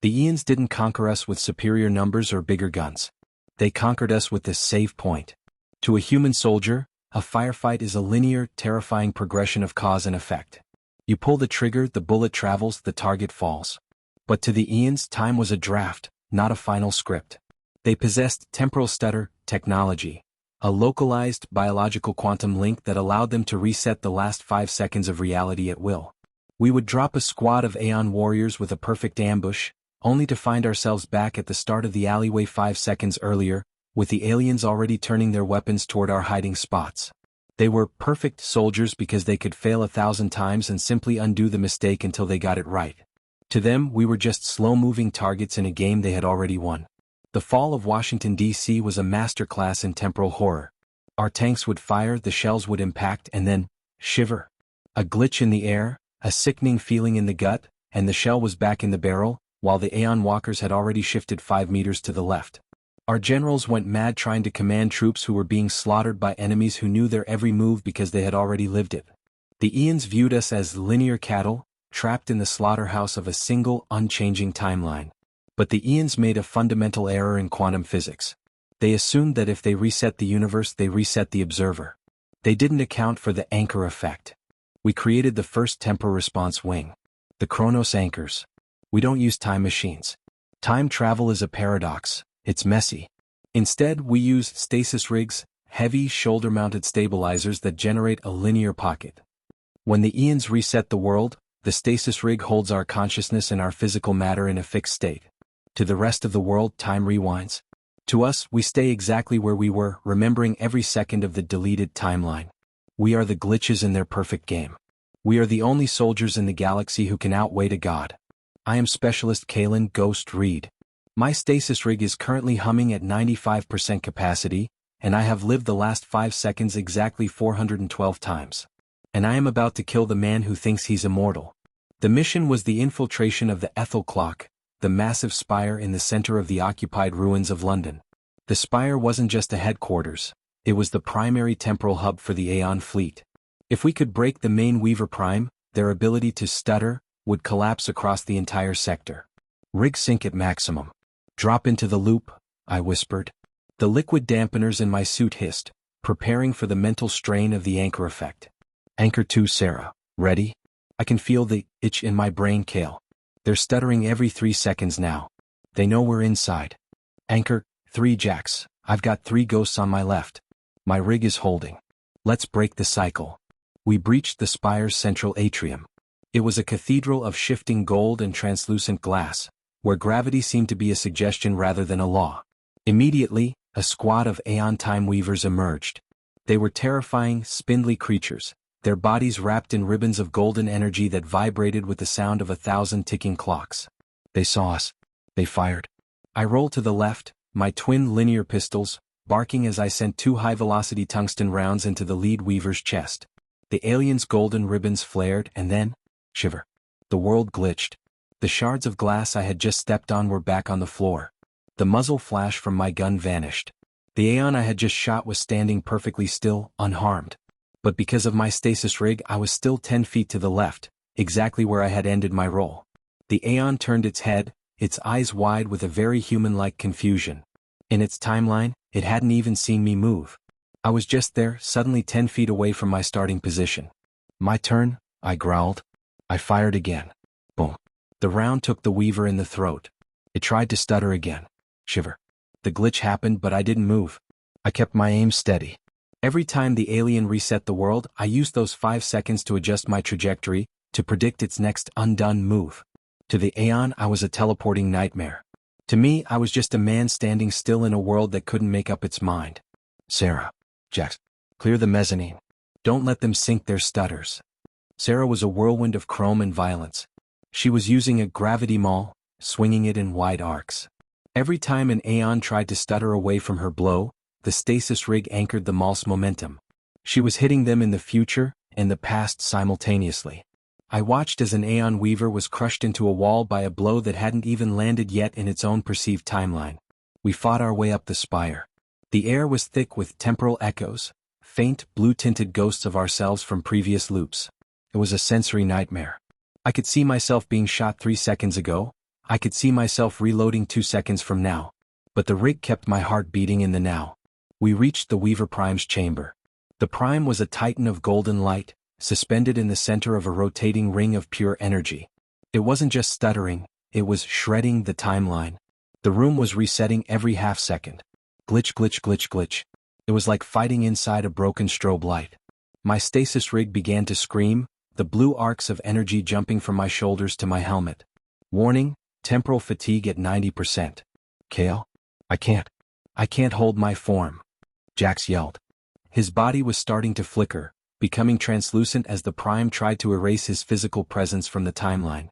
The Aeons didn't conquer us with superior numbers or bigger guns. They conquered us with this save point. To a human soldier, a firefight is a linear, terrifying progression of cause and effect. You pull the trigger, the bullet travels, the target falls. But to the Aeons, time was a draft, not a final script. They possessed temporal stutter technology, a localized biological quantum link that allowed them to reset the last 5 seconds of reality at will. We would drop a squad of Aeon warriors with a perfect ambush, only to find ourselves back at the start of the alleyway 5 seconds earlier, with the aliens already turning their weapons toward our hiding spots. They were perfect soldiers because they could fail 1,000 times and simply undo the mistake until they got it right. To them, we were just slow-moving targets in a game they had already won. The fall of Washington, D.C. was a masterclass in temporal horror. Our tanks would fire, the shells would impact, and then, shiver. A glitch in the air, a sickening feeling in the gut, and the shell was back in the barrel, while the Aeon walkers had already shifted 5 meters to the left. Our generals went mad trying to command troops who were being slaughtered by enemies who knew their every move because they had already lived it. The Aeons viewed us as linear cattle, trapped in the slaughterhouse of a single, unchanging timeline. But the Aeons made a fundamental error in quantum physics. They assumed that if they reset the universe, they reset the observer. They didn't account for the anchor effect. We created the first temporal response wing, the Chronos-Anchors. We don't use time machines. Time travel is a paradox. It's messy. Instead, we use stasis rigs, heavy shoulder-mounted stabilizers that generate a linear pocket. When the Aeons reset the world, the stasis rig holds our consciousness and our physical matter in a fixed state. To the rest of the world, time rewinds. To us, we stay exactly where we were, remembering every second of the deleted timeline. We are the glitches in their perfect game. We are the only soldiers in the galaxy who can outweight a god. I am Specialist Kalen Ghost Reed. My stasis rig is currently humming at 95% capacity, and I have lived the last 5 seconds exactly 412 times. And I am about to kill the man who thinks he's immortal. The mission was the infiltration of the Ethel Clock, the massive spire in the center of the occupied ruins of London. The spire wasn't just a headquarters, it was the primary temporal hub for the Aeon fleet. If we could break the main Weaver Prime, their ability to stutter would collapse across the entire sector. Rig sync at maximum. Drop into the loop, I whispered. The liquid dampeners in my suit hissed, preparing for the mental strain of the anchor effect. Anchor 2, Sarah. Ready? I can feel the itch in my brain, Kale. They're stuttering every 3 seconds now. They know we're inside. Anchor 3, Jax. I've got 3 ghosts on my left. My rig is holding. Let's break the cycle. We breached the spire's central atrium. It was a cathedral of shifting gold and translucent glass, where gravity seemed to be a suggestion rather than a law. Immediately, a squad of Aeon Time Weavers emerged. They were terrifying, spindly creatures, their bodies wrapped in ribbons of golden energy that vibrated with the sound of 1,000 ticking clocks. They saw us. They fired. I rolled to the left, my twin linear pistols, barking as I sent 2 high-velocity tungsten rounds into the lead Weaver's chest. The alien's golden ribbons flared and then, shiver. The world glitched. The shards of glass I had just stepped on were back on the floor. The muzzle flash from my gun vanished. The Aeon I had just shot was standing perfectly still, unharmed. But because of my stasis rig, I was still 10 feet to the left, exactly where I had ended my roll. The Aeon turned its head, its eyes wide with a very human-like confusion. In its timeline, it hadn't even seen me move. I was just there, suddenly 10 feet away from my starting position. My turn, I growled. I fired again. Boom. The round took the Weaver in the throat. It tried to stutter again. Shiver. The glitch happened, but I didn't move. I kept my aim steady. Every time the alien reset the world, I used those 5 seconds to adjust my trajectory, to predict its next undone move. To the Aeon, I was a teleporting nightmare. To me, I was just a man standing still in a world that couldn't make up its mind. Sarah. Jax. Clear the mezzanine. Don't let them sink their stutters. Sarah was a whirlwind of chrome and violence. She was using a gravity maul, swinging it in wide arcs. Every time an Aeon tried to stutter away from her blow, the stasis rig anchored the maul's momentum. She was hitting them in the future and the past simultaneously. I watched as an Aeon Weaver was crushed into a wall by a blow that hadn't even landed yet in its own perceived timeline. We fought our way up the spire. The air was thick with temporal echoes, faint, blue-tinted ghosts of ourselves from previous loops. It was a sensory nightmare. I could see myself being shot 3 seconds ago. I could see myself reloading 2 seconds from now. But the rig kept my heart beating in the now. We reached the Weaver Prime's chamber. The Prime was a titan of golden light, suspended in the center of a rotating ring of pure energy. It wasn't just stuttering, it was shredding the timeline. The room was resetting every half second. Glitch, glitch, glitch, glitch. It was like fighting inside a broken strobe light. My stasis rig began to scream, the blue arcs of energy jumping from my shoulders to my helmet. Warning, temporal fatigue at 90%. Kale? I can't hold my form. Jax yelled. His body was starting to flicker, becoming translucent as the Prime tried to erase his physical presence from the timeline.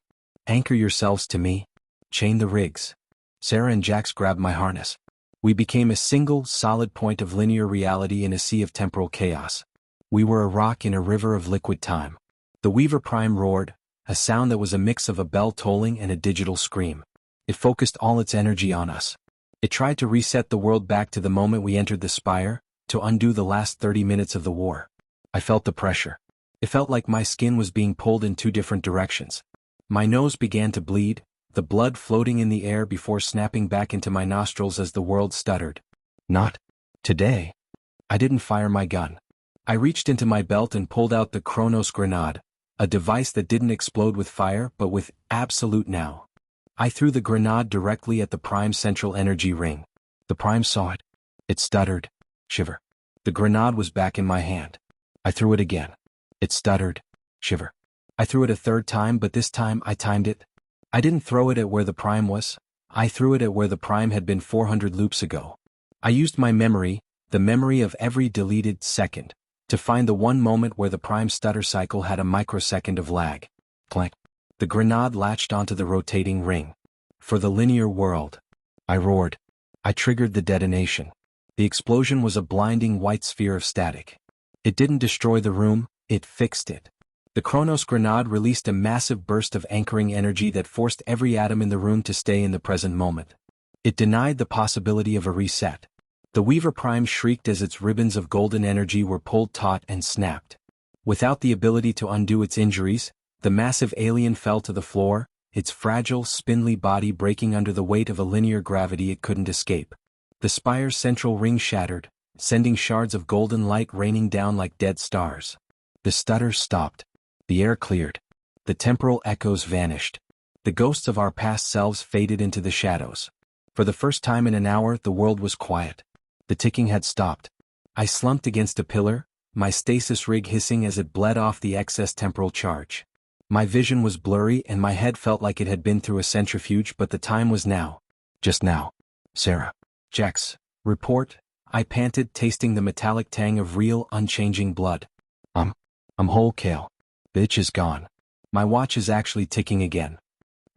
Anchor yourselves to me. Chain the rigs. Sarah and Jax grabbed my harness. We became a single, solid point of linear reality in a sea of temporal chaos. We were a rock in a river of liquid time. The Weaver Prime roared, a sound that was a mix of a bell tolling and a digital scream. It focused all its energy on us. It tried to reset the world back to the moment we entered the spire, to undo the last 30 minutes of the war. I felt the pressure. It felt like my skin was being pulled in 2 different directions. My nose began to bleed, the blood floating in the air before snapping back into my nostrils as the world stuttered. Not today. I didn't fire my gun. I reached into my belt and pulled out the Chronos grenade, a device that didn't explode with fire but with absolute now. I threw the grenade directly at the Prime's central energy ring. The Prime saw it. It stuttered. Shiver. The grenade was back in my hand. I threw it again. It stuttered. Shiver. I threw it a 3rd time, but this time I timed it. I didn't throw it at where the Prime was. I threw it at where the Prime had been 400 loops ago. I used my memory, the memory of every deleted second, to find the one moment where the Prime stutter cycle had a microsecond of lag. Clank. The grenade latched onto the rotating ring. For the linear world. I roared. I triggered the detonation. The explosion was a blinding white sphere of static. It didn't destroy the room, it fixed it. The Chronos grenade released a massive burst of anchoring energy that forced every atom in the room to stay in the present moment. It denied the possibility of a reset. The Weaver Prime shrieked as its ribbons of golden energy were pulled taut and snapped. Without the ability to undo its injuries, the massive alien fell to the floor, its fragile, spindly body breaking under the weight of a linear gravity it couldn't escape. The spire's central ring shattered, sending shards of golden light raining down like dead stars. The stutter stopped. The air cleared. The temporal echoes vanished. The ghosts of our past selves faded into the shadows. For the first time in an hour, the world was quiet. The ticking had stopped. I slumped against a pillar, my stasis rig hissing as it bled off the excess temporal charge. My vision was blurry and my head felt like it had been through a centrifuge, but the time was now. Just now. Sarah. Jax. Report. I panted, tasting the metallic tang of real, unchanging blood. I'm whole, Kale. Bitch is gone. My watch is actually ticking again.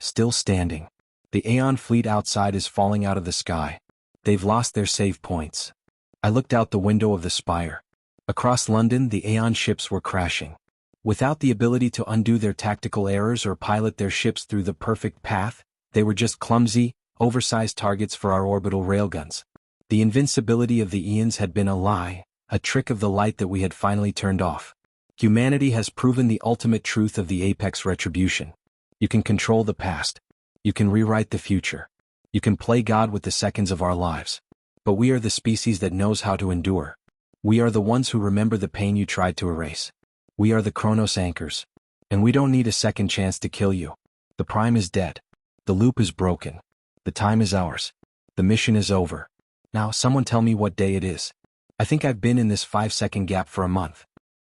Still standing. The Aeon fleet outside is falling out of the sky. They've lost their save points. I looked out the window of the spire. Across London, the Aeon ships were crashing. Without the ability to undo their tactical errors or pilot their ships through the perfect path, they were just clumsy, oversized targets for our orbital railguns. The invincibility of the Aeons had been a lie, a trick of the light that we had finally turned off. Humanity has proven the ultimate truth of the apex retribution. You can control the past. You can rewrite the future. You can play God with the seconds of our lives. But we are the species that knows how to endure. We are the ones who remember the pain you tried to erase. We are the Chronos-Anchors. And we don't need a second chance to kill you. The Prime is dead. The loop is broken. The time is ours. The mission is over. Now someone tell me what day it is. I think I've been in this 5-second gap for a month.